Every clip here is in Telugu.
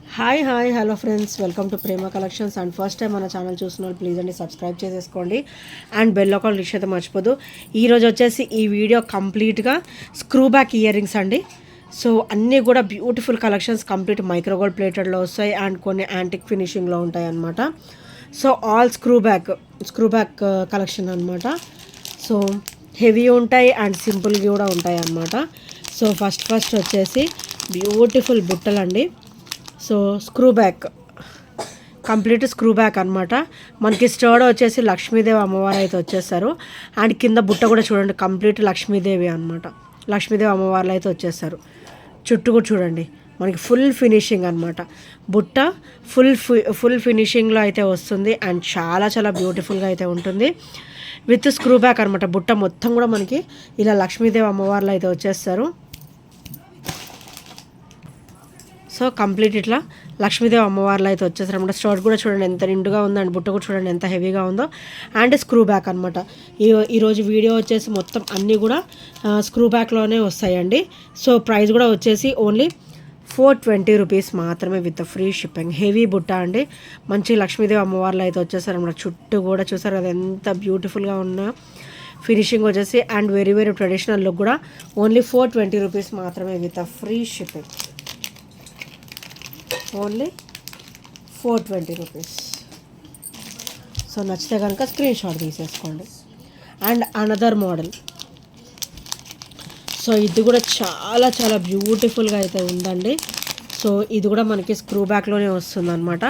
Hi hello friends, welcome to Prema collections. And first time మన ఛానల్ చూస్తున్నారు ప్లీజ్ అండి సబ్స్క్రైబ్ చేసేసుకోండి అండ్ బెల్ ఐకాన్ క్లిక్ అయితే మర్చిపోదు. ఈరోజు వచ్చేసి ఈ వీడియో కంప్లీట్గా స్క్రూ బ్యాక్ ఇయర్ రింగ్స్ అండి. సో అన్నీ కూడా బ్యూటిఫుల్ కలెక్షన్స్, కంప్లీట్ మైక్రోగోల్డ్ ప్లేటెడ్లో వస్తాయి అండ్ కొన్ని యాంటిక్ ఫినిషింగ్లో ఉంటాయి అన్నమాట. So all screw back collection అనమాట. సో హెవీ ఉంటాయి అండ్ సింపుల్గా కూడా ఉంటాయి అన్నమాట. సో ఫస్ట్ వచ్చేసి బ్యూటిఫుల్ బుట్టలండి. సో కంప్లీట్ స్క్రూ బ్యాక్ అనమాట. మనకి స్టర్డ్ వచ్చేసి లక్ష్మీదేవి అమ్మవారు అయితే వచ్చేసారు అండ్ కింద బుట్ట కూడా చూడండి కంప్లీట్ లక్ష్మీదేవి అనమాట. లక్ష్మీదేవి అమ్మవార్లు అయితే వచ్చేసారు. చుట్టూ కూడా చూడండి మనకి ఫుల్ ఫినిషింగ్ అనమాట. బుట్ట ఫుల్ ఫినిషింగ్లో అయితే వస్తుంది అండ్ చాలా బ్యూటిఫుల్గా అయితే ఉంటుంది విత్ స్క్రూ బ్యాక్ అనమాట. బుట్ట మొత్తం కూడా మనకి ఇలా లక్ష్మీదేవి అమ్మవార్లు అయితే వచ్చేస్తారు. సో కంప్లీట్ ఇట్లా లక్ష్మీదేవి అమ్మవార్లు అయితే వచ్చేసారు అనమాట. స్టర్ట్ కూడా చూడండి ఎంత నిండుగా ఉందో అండ్ బుట్ట కూడా చూడండి ఎంత హెవీగా ఉందో అండ్ స్క్రూ బ్యాక్ అనమాట. ఈరోజు వీడియో వచ్చేసి మొత్తం అన్నీ కూడా స్క్రూ బ్యాక్లోనే వస్తాయండి. సో ప్రైస్ కూడా వచ్చేసి ఓన్లీ 420 రూపీస్ మాత్రమే విత్ ఫ్రీ షిప్పింగ్. హెవీ బుట్ట అండి. మంచి లక్ష్మీదేవి అమ్మవార్లు అయితే వచ్చేసారు అనమాట. చుట్టూ కూడా చూసారు కదా ఎంత బ్యూటిఫుల్గా ఉన్న ఫినిషింగ్ వచ్చేసి అండ్ వెరీ ట్రెడిషనల్ లుక్ కూడా. ఓన్లీ 420 రూపీస్ మాత్రమే with free shipping. Only 420 rupees. So నచ్చితే కనుక స్క్రీన్ షాట్ తీసేసుకోండి. And another model. సో ఇది కూడా చాలా బ్యూటిఫుల్గా అయితే ఉందండి. సో ఇది కూడా మనకి స్క్రూ బ్యాక్లోనే వస్తుంది అనమాట.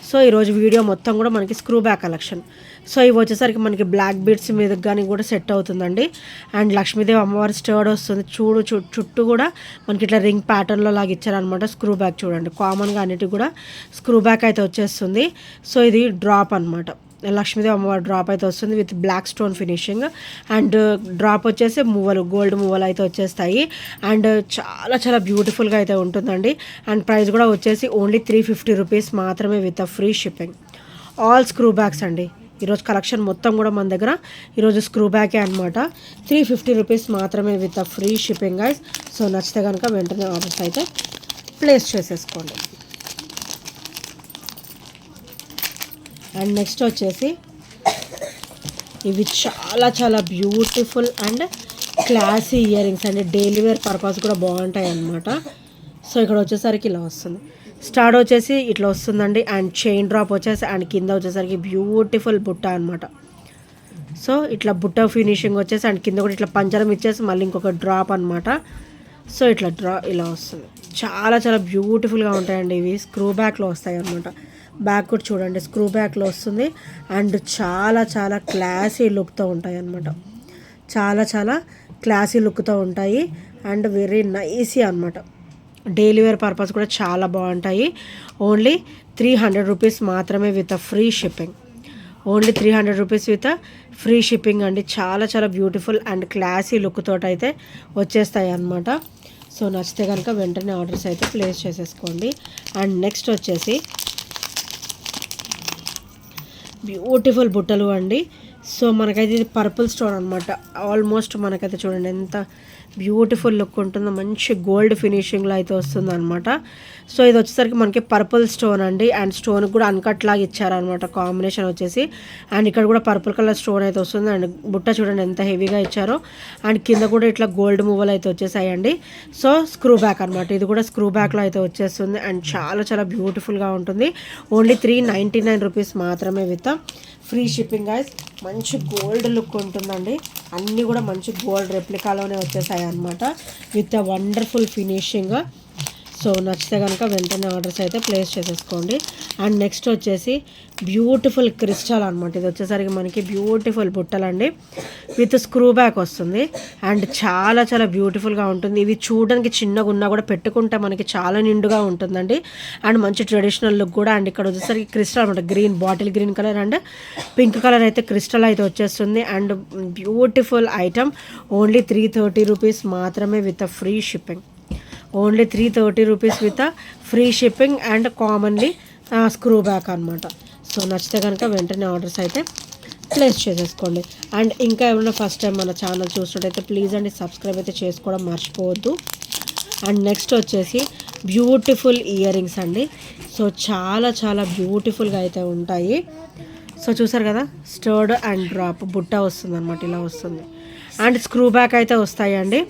సో ఈరోజు వీడియో మొత్తం కూడా మనకి స్క్రూ బ్యాక్ కలెక్షన్. సో ఇవి వచ్చేసరికి మనకి బ్లాక్ బీడ్స్ మీద కానీ కూడా సెట్ అవుతుందండి. అండ్ లక్ష్మీదేవి అమ్మవారి స్టర్డ్ వస్తుంది. చుట్టూ కూడా మనకి ఇట్లా రింగ్ ప్యాటర్న్లో లాగా ఇచ్చారనమాట. స్క్రూ బ్యాక్ చూడండి కామన్గా అన్నిటికి కూడా స్క్రూ బ్యాక్ అయితే వచ్చేస్తుంది. సో ఇది డ్రాప్ అనమాట. లక్ష్మీదేవి అమ్మవారి డ్రాప్ అయితే వస్తుంది with black stone finishing and drop వచ్చేసి గోల్డ్ మువ్వలు అయితే వచ్చేస్తాయి అండ్ చాలా బ్యూటిఫుల్గా అయితే ఉంటుందండి. అండ్ ప్రైస్ కూడా వచ్చేసి ఓన్లీ 350 రూపీస్ మాత్రమే with free shipping. All screw backs అండి. ఈరోజు కలెక్షన్ మొత్తం కూడా మన దగ్గర ఈరోజు స్క్రూ బ్యాకే అనమాట. 350 రూపీస్ మాత్రమే with free shipping guys. So నచ్చితే కనుక వెంటనే ఆర్డర్స్ అయితే ప్లేస్ చేసేసుకోండి. అండ్ నెక్స్ట్ వచ్చేసి ఇవి చాలా beautiful and classy ear rings అండి. డైలీ వేర్ పర్పస్ కూడా బాగుంటాయి అన్నమాట. సో ఇక్కడ వచ్చేసరికి ఇలా వస్తుంది. స్టార్ట్ వచ్చేసి ఇట్లా వస్తుందండి అండ్ చైన్ డ్రాప్ వచ్చేసి అండ్ కింద వచ్చేసరికి బ్యూటిఫుల్ బుట్ట అనమాట. సో ఇట్లా బుట్ట ఫినిషింగ్ వచ్చేసి అండ్ కింద కూడా ఇట్లా పంచరం ఇచ్చేసి మళ్ళీ ఇంకొక డ్రాప్ అనమాట. సో ఇట్లా ఇలా వస్తుంది. చాలా బ్యూటిఫుల్గా ఉంటాయండి. ఇవి స్క్రూ బ్యాక్లో వస్తాయి అనమాట. బ్యాక్ కూడా చూడండి స్క్రూ బ్యాక్లో వస్తుంది అండ్ చాలా క్లాసీ లుక్తో ఉంటాయి అన్నమాట. చాలా క్లాసీ లుక్తో ఉంటాయి అండ్ వెరీ నైసీ అనమాట. డైలీ వేర్ పర్పస్ కూడా చాలా బాగుంటాయి. ఓన్లీ 300 రూపీస్ మాత్రమే with free shipping. Only 300 rupees with free shipping అండి. చాలా బ్యూటిఫుల్ అండ్ క్లాసీ లుక్ తోటి అయితే వచ్చేస్తాయి అన్నమాట. సో నచ్చితే కనుక వెంటనే ఆర్డర్స్ అయితే ప్లేస్ చేసేసుకోండి. అండ్ నెక్స్ట్ వచ్చేసి బ్యూటిఫుల్ బుట్టలు అండి. సో మనకైతే ఇది పర్పుల్ స్టోన్ అనమాట. ఆల్మోస్ట్ మనకైతే చూడండి ఎంత బ్యూటిఫుల్ లుక్ ఉంటుందో. మంచి గోల్డ్ ఫినిషింగ్లో అయితే వస్తుంది అనమాట. సో ఇది వచ్చేసరికి మనకి పర్పుల్ స్టోన్ అండి అండ్ స్టోన్కి కూడా అన్కట్ లాగా ఇచ్చారనమాట కాంబినేషన్ వచ్చేసి. అండ్ ఇక్కడ కూడా పర్పుల్ కలర్ స్టోన్ అయితే వస్తుంది అండ్ బుట్ట చూడండి ఎంత హెవీగా ఇచ్చారో అండ్ కింద కూడా ఇట్లా గోల్డ్ మువ్వలు అయితే వచ్చేసాయండి. సో స్క్రూ బ్యాక్ అనమాట. ఇది కూడా స్క్రూ బ్యాక్లో అయితే వచ్చేస్తుంది అండ్ చాలా బ్యూటిఫుల్గా ఉంటుంది. ఓన్లీ 399 రూపీస్ మాత్రమే విత్ ఫ్రీ షిప్పింగ్ గైస్. మంచి గోల్డ్ లుక్ ఉంటుందండి. అన్నీ కూడా మంచి గోల్డ్ రెప్లికాలోనే వచ్చేసాయి అనమాట విత్ వండర్ఫుల్ ఫినిషింగ్. సో నచ్చితే కనుక వెంటనే ఆర్డర్స్ అయితే ప్లేస్ చేసేసుకోండి. అండ్ నెక్స్ట్ వచ్చేసి బ్యూటిఫుల్ క్రిస్టల్ అనమాట. ఇది వచ్చేసరికి మనకి బ్యూటిఫుల్ బుట్టలండి విత్ స్క్రూ బ్యాక్ వస్తుంది అండ్ చాలా బ్యూటిఫుల్గా ఉంటుంది. ఇవి చూడడానికి చిన్నగా ఉన్నా కూడా పెట్టుకుంటే మనకి చాలా నిండుగా ఉంటుందండి అండ్ మంచి ట్రెడిషనల్ లుక్ కూడా. అండ్ ఇక్కడ వచ్చేసరికి క్రిస్టల్ అనమాట. Green bottle green colour and pink colour అయితే క్రిస్టల్ అయితే వచ్చేస్తుంది and beautiful item. Only 330 rupees మాత్రమే with free shipping. Only 330 rupees with free shipping and commonly screw back అనమాట. సో నచ్చితే కనుక వెంటనే ఆర్డర్స్ అయితే ప్లేస్ చేసేసుకోండి. అండ్ ఇంకా ఏమైనా ఫస్ట్ టైం మన ఛానల్ చూసినట్టయితే ప్లీజ్ అండి సబ్స్క్రైబ్ అయితే చేసుకోవడం మర్చిపోవద్దు. అండ్ నెక్స్ట్ వచ్చేసి బ్యూటిఫుల్ ఇయర్ రింగ్స్ అండి. సో చాలా చాలా బ్యూటిఫుల్గా అయితే ఉంటాయి. సో చూసారు కదా, స్టర్డ్ అండ్ డ్రాప్ బుట్ట వస్తుంది అనమాట, ఇలా వస్తుంది. అండ్ స్క్రూ బ్యాక్ అయితే వస్తాయండి.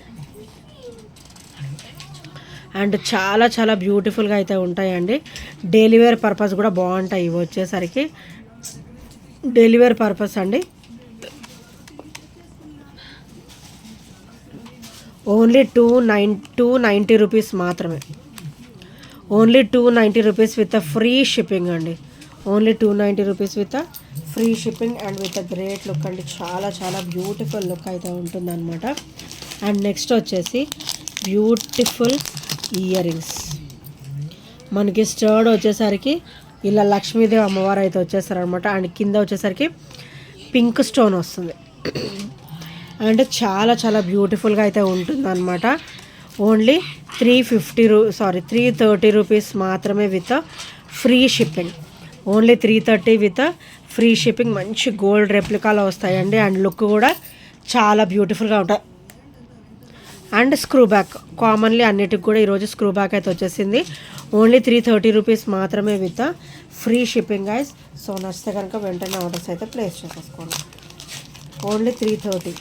అండ్ చాలా చాలా బ్యూటిఫుల్గా అయితే ఉంటాయండి. డైలీ వేర్ పర్పస్ కూడా బాగుంటాయి ఇవి వచ్చేసరికి. డైలీ వేర్ పర్పస్ అండి. ఓన్లీ 290 రూపీస్ మాత్రమే. Only 290 rupees with free shipping అండి. Only 290 rupees with free shipping and with great look అండి. చాలా చాలా బ్యూటిఫుల్ లుక్ అయితే ఉంటుందన్నమాట. అండ్ నెక్స్ట్ వచ్చేసి బ్యూటిఫుల్ ఇయర్ రింగ్స్. మనకి స్టర్డ్ వచ్చేసరికి ఇలా లక్ష్మీదేవి అమ్మవారు అయితే వచ్చేస్తారనమాట. అండ్ కింద వచ్చేసరికి పింక్ స్టోన్ వస్తుంది. అండ్ చాలా చాలా బ్యూటిఫుల్గా అయితే ఉంటుందన్నమాట. ఓన్లీ 330 రూపీస్ మాత్రమే with free shipping. Only 330 with free shipping. మంచి గోల్డ్ రెప్లికాలో వస్తాయండి. అండ్ లుక్ కూడా చాలా బ్యూటిఫుల్గా ఉంటాయి. అండ్ స్క్రూ బ్యాక్ కామన్లీ అన్నిటికి కూడా ఈరోజు స్క్రూ బ్యాక్ అయితే వచ్చేసింది. ఓన్లీ 330 రూపీస్ మాత్రమే with free shipping guys. So నచ్చితే కనుక వెంటనే ఆర్డర్స్ అయితే ప్లేస్ చేసేసుకోండి. ఓన్లీ 330.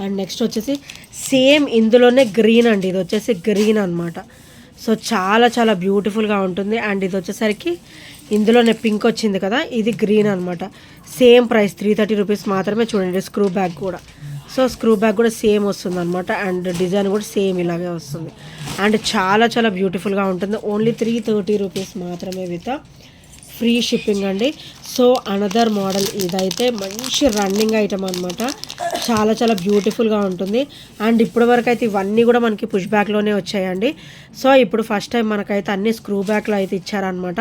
అండ్ నెక్స్ట్ వచ్చేసి సేమ్ ఇందులోనే గ్రీన్ అండి. ఇది వచ్చేసి గ్రీన్ అనమాట. సో చాలా చాలా బ్యూటిఫుల్గా ఉంటుంది. అండ్ ఇది వచ్చేసరికి ఇందులోనే పింక్ వచ్చింది కదా, ఇది గ్రీన్ అనమాట. సేమ్ ప్రైస్ 330 రూపీస్ మాత్రమే. చూడండి స్క్రూ బ్యాగ్ కూడా. సో స్క్రూ బ్యాగ్ కూడా సేమ్ వస్తుంది అనమాట. అండ్ డిజైన్ కూడా సేమ్ ఇలాగే వస్తుంది. అండ్ చాలా చాలా బ్యూటిఫుల్గా ఉంటుంది. ఓన్లీ 330 రూపీస్ మాత్రమే విత్ ఫ్రీ షిప్పింగ్ అండి. సో అనదర్ మోడల్ ఇదైతే మంచి రన్నింగ్ ఐటమ్ అనమాట. చాలా చాలా బ్యూటిఫుల్గా ఉంటుంది. అండ్ ఇప్పటి వరకు అయితే ఇవన్నీ కూడా మనకి పుష్ బ్యాక్లోనే వచ్చాయండి. సో ఇప్పుడు ఫస్ట్ టైం మనకైతే అన్ని స్క్రూ బ్యాక్లో అయితే ఇచ్చారనమాట.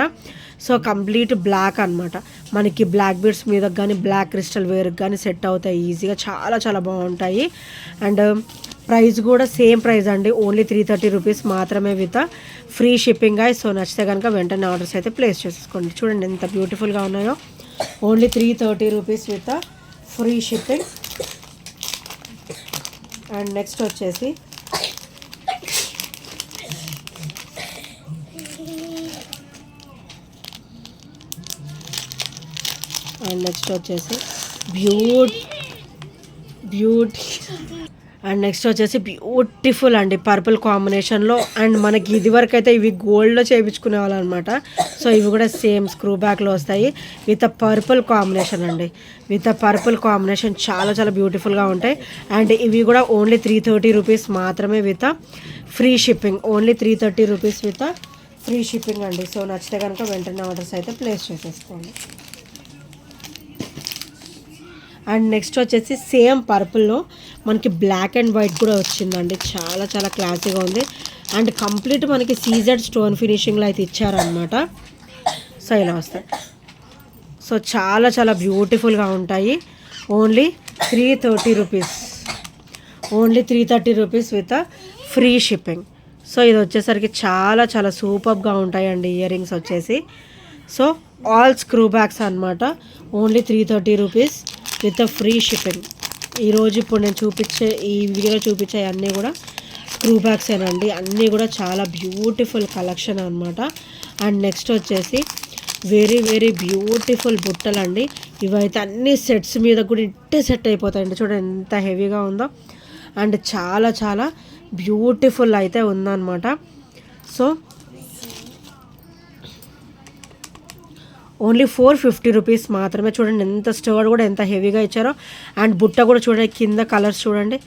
సో కంప్లీట్ బ్లాక్ అనమాట. మనకి బ్లాక్ బీడ్స్ మీద కానీ బ్లాక్ క్రిస్టల్ వేర్కి కానీ సెట్ అవుతాయి ఈజీగా. చాలా చాలా బాగుంటాయి. అండ్ ప్రైస్ కూడా సేమ్ ప్రైస్ అండి. ఓన్లీ 330 రూపీస్ మాత్రమే విత్ ఫ్రీ షిప్పింగ్. సో నచ్చితే కనుక వెంటనే ఆర్డర్స్ అయితే ప్లేస్ చేసుకోండి. చూడండి ఎంత బ్యూటిఫుల్గా ఉన్నాయో. Only 330 rupees with free shipping. And next వచ్చేసి బ్యూటిఫుల్ అండి పర్పుల్ కాంబినేషన్లో. అండ్ మనకి ఇది వరకు అయితే ఇవి గోల్డ్లో చేయించుకునే వాళ్ళు అనమాట. సో ఇవి కూడా సేమ్ స్క్రూ బ్యాక్లో వస్తాయి విత్ పర్పుల్ కాంబినేషన్ అండి. విత్ పర్పుల్ కాంబినేషన్ చాలా చాలా బ్యూటిఫుల్గా ఉంటాయి. అండ్ ఇవి కూడా ఓన్లీ 330 రూపీస్ మాత్రమే with free shipping. Only 330 rupees with free shipping అండి. సో నచ్చితే కనుక వెంటనే ఆర్డర్స్ అయితే ప్లేస్ చేసేసుకోండి. అండ్ నెక్స్ట్ వచ్చేసి సేమ్ పర్పుల్లో మనకి బ్లాక్ అండ్ వైట్ కూడా వచ్చిందండి. చాలా చాలా క్లాసీగా ఉంది. అండ్ కంప్లీట్ మనకి సీజెడ్ స్టోన్ ఫినిషింగ్లో అయితే ఇచ్చారనమాట. సో ఇలా వస్తాయి. సో చాలా చాలా బ్యూటిఫుల్గా ఉంటాయి. Only 330 rupees. Only 330 rupees with free shipping. So ఇది వచ్చేసరికి చాలా చాలా సూపర్గా ఉంటాయండి ఇయర్ రింగ్స్ వచ్చేసి. సో ఆల్ స్క్రూ బ్యాగ్స్ అనమాట. Only 330 rupees with free shipping. ఈరోజు ఇప్పుడు నేను ఈ వీడియోలో చూపించే అన్నీ కూడా స్క్రూ బ్యాగ్సేనండి. అన్నీ కూడా చాలా బ్యూటిఫుల్ కలెక్షన్ అనమాట. అండ్ నెక్స్ట్ వచ్చేసి వెరీ వెరీ బ్యూటిఫుల్ బుట్టలు అండి. ఇవైతే అన్ని సెట్స్ మీద కూడా ఇట్టే సెట్ అయిపోతాయండి. చూడండి ఎంత హెవీగా ఉందో. అండ్ చాలా చాలా బ్యూటిఫుల్ అయితే ఉందన్నమాట. సో ఓన్లీ 450 రూపీస్ మాత్రమే. చూడండి ఎంత స్టోర్ కూడా ఎంత హెవీగా ఇచ్చారో. అండ్ బుట్ట కూడా చూడండి, కింద కలర్స్ చూడండి,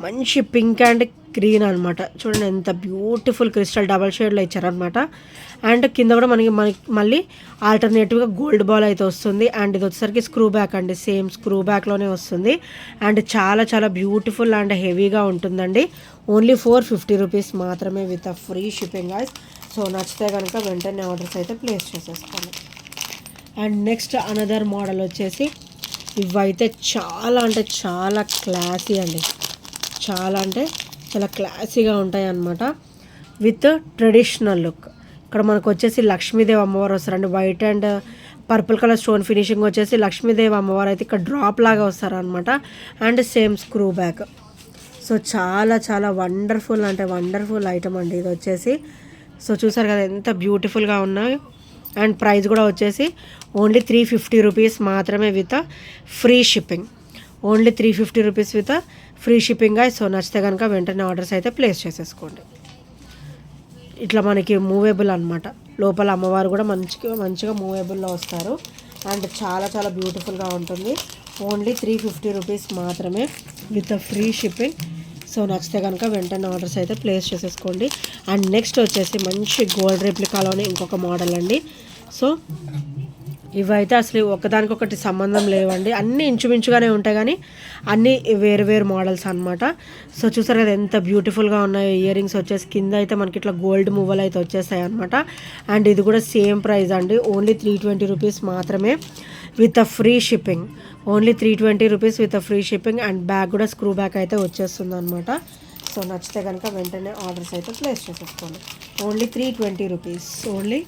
మంచి పింక్ అండ్ గ్రీన్ అనమాట. చూడండి ఎంత బ్యూటిఫుల్ క్రిస్టల్ డబల్ షేడ్లో ఇచ్చారనమాట. అండ్ కింద కూడా మనకి మళ్ళీ ఆల్టర్నేటివ్గా గోల్డ్ బాల్ అయితే వస్తుంది. అండ్ ఇది వచ్చేసరికి స్క్రూ బ్యాక్ అండి. సేమ్ స్క్రూ బ్యాక్లోనే వస్తుంది. అండ్ చాలా చాలా బ్యూటిఫుల్ అండ్ హెవీగా ఉంటుందండి. ఓన్లీ 450 రూపీస్ మాత్రమే with free shipping guys. So నచ్చితే కనుక వెంటనే ఆర్డర్స్ అయితే ప్లేస్ చేసేసుకోండి. అండ్ నెక్స్ట్ అనదర్ మోడల్ వచ్చేసి ఇవైతే చాలా అంటే చాలా క్లాసీ అండి. చాలా అంటే చాలా క్లాసీగా ఉంటాయి అన్నమాట. With traditional look. ఇక్కడ మనకు వచ్చేసి లక్ష్మీదేవి అమ్మవారు వస్తారండి. White and purple colour stone finishing వచ్చేసి లక్ష్మీదేవి అమ్మవారు అయితే ఇక్కడ డ్రాప్ లాగా వస్తారనమాట. And same screw back. So చాలా చాలా వండర్ఫుల్ అంటే వండర్ఫుల్ ఐటమ్ అండి ఇది వచ్చేసి. సో చూసారు కదా ఎంత బ్యూటిఫుల్గా ఉన్నాయి. అండ్ ప్రైస్ కూడా వచ్చేసి ఓన్లీ 350 రూపీస్ మాత్రమే with free shipping. Only 350 rupees with free షిప్పింగ్గా. సో నచ్చితే కనుక వెంటనే ఆర్డర్స్ అయితే ప్లేస్ చేసేసుకోండి. ఇట్లా మనకి మూవేబుల్ అనమాట. లోపల అమ్మవారు కూడా మంచిగా మూవేబుల్లో వస్తారు. అండ్ చాలా చాలా బ్యూటిఫుల్గా ఉంటుంది. ఓన్లీ 350 రూపీస్ మాత్రమే విత్ ఫ్రీ షిప్పింగ్. సో నచ్చితే కనుక వెంటనే ఆర్డర్స్ అయితే ప్లేస్ చేసేసుకోండి. అండ్ నెక్స్ట్ వచ్చేసి మంచి గోల్డ్ రెప్లికాలోనే ఇంకొక మోడల్ అండి. సో ఇవైతే అసలు ఒకదానికొకటి సంబంధం లేవండి, అన్నీ ఇంచుమించుగానే ఉంటాయి కానీ అన్నీ వేరు వేరు మోడల్స్ అనమాట. సో చూసారు కదా ఎంత బ్యూటిఫుల్గా ఉన్నాయి. ఇయర్ రింగ్స్ వచ్చేసి కింద అయితే మనకి ఇట్లా గోల్డ్ మువ్వలు అయితే వచ్చేస్తాయి అనమాట. అండ్ ఇది కూడా సేమ్ ప్రైస్ అండి, ఓన్లీ 320 రూపీస్ మాత్రమే with free shipping. Only 320 rupees with free shipping. And bag కూడా స్క్రూ బ్యాగ్ అయితే వచ్చేస్తుంది అనమాట. సో నచ్చితే కనుక వెంటనే ఆర్డర్స్ అయితే ప్లేస్ చేసేసుకోండి. Only 320 rupees, only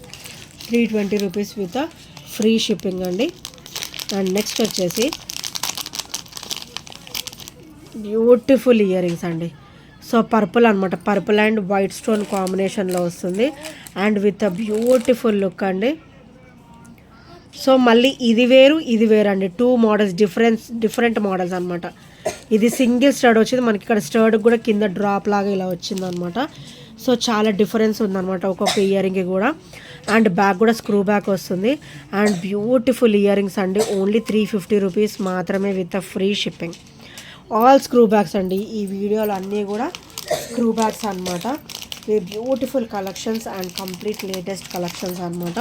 320 rupees with free shipping అండి. అండ్ నెక్స్ట్ వచ్చేసి బ్యూటిఫుల్ ఇయర్ రింగ్స్ అండి. సో పర్పుల్ అనమాట, పర్పుల్ అండ్ వైట్ స్టోన్ కాంబినేషన్లో వస్తుంది. And with a beautiful look అండి. సో మళ్ళీ ఇది వేరు ఇది వేరు అండి, 2 మోడల్స్ డిఫరెంట్ మోడల్స్ అనమాట. ఇది సింగిల్ స్టడ్ వచ్చింది మనకి, ఇక్కడ స్టడ్ కూడా కింద డ్రాప్ లాగా ఇలా వచ్చింది అనమాట. సో చాలా డిఫరెన్స్ ఉందన్నమాట ఒక్కొక్క ఇయర్ రింగ్కి కూడా. అండ్ బ్యాగ్ కూడా స్క్రూ బ్యాగ్ వస్తుంది. అండ్ బ్యూటిఫుల్ ఇయర్ రింగ్స్ అండి, ఓన్లీ 350 రూపీస్ మాత్రమే with free shipping. All screw bags అండి, ఈ వీడియోలో అన్నీ కూడా స్క్రూ బ్యాగ్స్ అనమాట. Beautiful collections and complete latest collections అనమాట.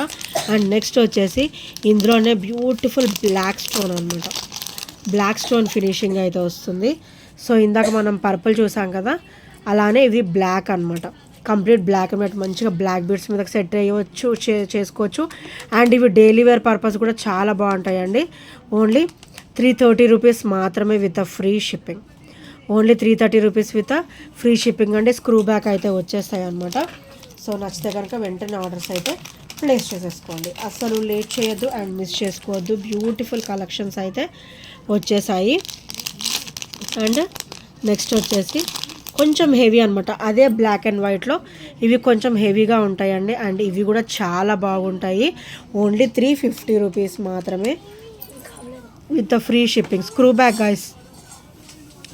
అండ్ నెక్స్ట్ వచ్చేసి ఇందులోనే బ్యూటిఫుల్ బ్లాక్ స్టోన్ అనమాట, బ్లాక్ స్టోన్ ఫినిషింగ్ అయితే వస్తుంది. సో ఇందాక మనం పర్పుల్ చూసాం కదా, అలానే ఇది బ్లాక్ అనమాట, కంప్లీట్ బ్లాక్ అన్నమాట. మంచిగా బ్లాక్ బీడ్స్ మీద సెట్ అయ్యవచ్చు, చేసుకోవచ్చు. అండ్ ఇవి డైలీ వేర్ పర్పస్ కూడా చాలా బాగుంటాయండి. ఓన్లీ 330 రూపీస్ మాత్రమే with free shipping. Only 330 rupees with free shipping అండి. స్క్రూ బ్యాక్ అయితే వచ్చేస్తాయి అనమాట. సో నచ్చితే కనుక వెంటనే ఆర్డర్స్ అయితే ప్లేస్ చేసేసుకోండి. అస్సలు లేట్ చేయొద్దు అండ్ మిస్ చేసుకోవద్దు. బ్యూటిఫుల్ కలెక్షన్స్ అయితే వచ్చేసాయి. అండ్ నెక్స్ట్ వచ్చేసి కొంచెం హెవీ అనమాట, అదే బ్లాక్ అండ్ వైట్లో ఇవి కొంచెం హెవీగా ఉంటాయండి. అండ్ ఇవి కూడా చాలా బాగుంటాయి. ఓన్లీ 350 రూపీస్ మాత్రమే with free shipping. Screw back guys.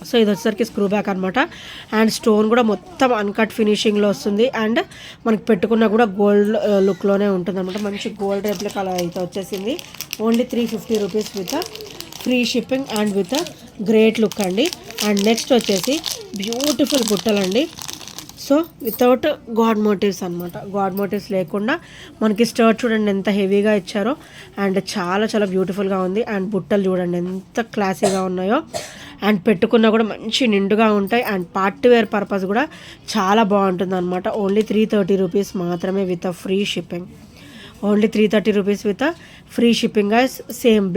So ఇది వచ్చేసరికి స్క్రూ బ్యాక్ అనమాట. అండ్ స్టోన్ కూడా మొత్తం అన్కట్ ఫినిషింగ్లో వస్తుంది. అండ్ మనకి పెట్టుకున్న కూడా గోల్డ్ లుక్లోనే ఉంటుంది అనమాట. మంచి గోల్డ్ రెప్లికా అయితే వచ్చేసింది. Only 350 rupees with free shipping and with great look అండి. అండ్ నెక్స్ట్ వచ్చేసి బ్యూటిఫుల్ బుట్టలండి. సో వితౌట్ గాడ్ మోటివ్స్ అనమాట, గాడ్ మోటివ్స్ లేకుండా మనకి స్టర్ట్ చూడండి ఎంత హెవీగా ఇచ్చారో. అండ్ చాలా చాలా బ్యూటిఫుల్గా ఉంది. అండ్ బుట్టలు చూడండి ఎంత క్లాసీగా ఉన్నాయో. అండ్ పెట్టుకున్నా కూడా మంచి నిండుగా ఉంటాయి. అండ్ పార్టీ వేర్ పర్పస్ కూడా చాలా బాగుంటుంది అనమాట. ఓన్లీ 330 రూపీస్ మాత్రమే with free shipping. Only 330 rupees with free shipping. Same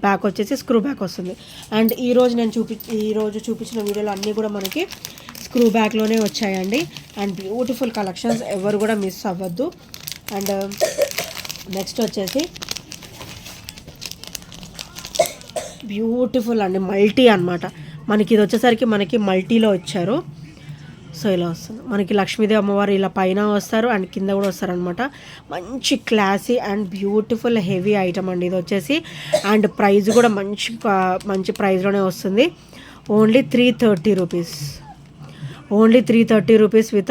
back వచ్చేసి స్క్రూ బ్యాక్ వస్తుంది. అండ్ ఈరోజు చూపించిన వీడియోలో అన్నీ కూడా మనకి స్క్రూ బ్యాక్లోనే వచ్చాయండి. అండ్ బ్యూటిఫుల్ కలెక్షన్స్, ఎవరు కూడా మిస్ అవ్వద్దు. అండ్ నెక్స్ట్ వచ్చేసి బ్యూటిఫుల్ అండి మల్టీ అనమాట. మనకి ఇది వచ్చేసరికి మనకి మల్టీలో వచ్చారు. సో ఇలా వస్తుంది మనకి లక్ష్మీదేవి అమ్మవారు ఇలా పైన వస్తారు అండ్ కింద కూడా వస్తారనమాట. మంచి classy and beautiful heavy item అండి ఇది వచ్చేసి. అండ్ ప్రైస్ కూడా మంచి ప్రైస్లోనే వస్తుంది. Only 330 rupees. Only 330 rupees with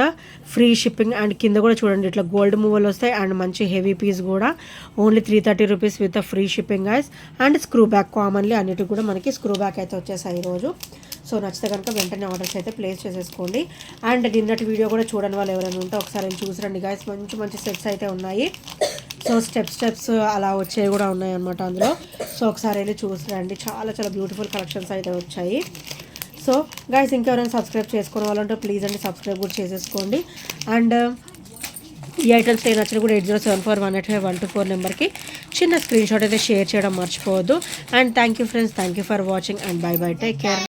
free shipping. And కింద కూడా చూడండి ఇట్లా గోల్డ్ మూవలు వస్తాయి. అండ్ మంచి హెవీ పీస్ కూడా. Only 330 rupees with free shipping guys. And screw back commonly అన్నిటికి కూడా మనకి స్క్రూ బ్యాక్ అయితే వచ్చేసాయి ఈరోజు. సో నచ్చితే కనుక వెంటనే ఆర్డర్స్ అయితే ప్లేస్ చేసేసుకోండి. అండ్ నిన్నటి వీడియో కూడా చూడని వాళ్ళు ఎవరైనా ఉంటే ఒకసారి వెళ్ళి చూసిరండి గైస్. మంచి సెట్స్ అయితే ఉన్నాయి. సో స్టెప్స్ అలా వచ్చేవి కూడా ఉన్నాయి అనమాట అందులో. సో ఒకసారి వెళ్ళి చూసిరండి. చాలా చాలా బ్యూటిఫుల్ కలెక్షన్స్ అయితే వచ్చాయి. సో గైస్ ఇంకెవరైనా సబ్స్క్రైబ్ చేసుకునే వాళ్ళంటే ప్లీజ్ అండి సబ్స్క్రైబ్ కూడా చేసేసుకోండి. అండ్ ఈ ఐటమ్స్ ఏ నచ్చినా కూడా 8074185124 నెంబర్కి చిన్న స్క్రీన్ షాట్ అయితే షేర్ చేయడం మర్చిపోవద్దు. And thank you friends, thank you for watching and by by, take care.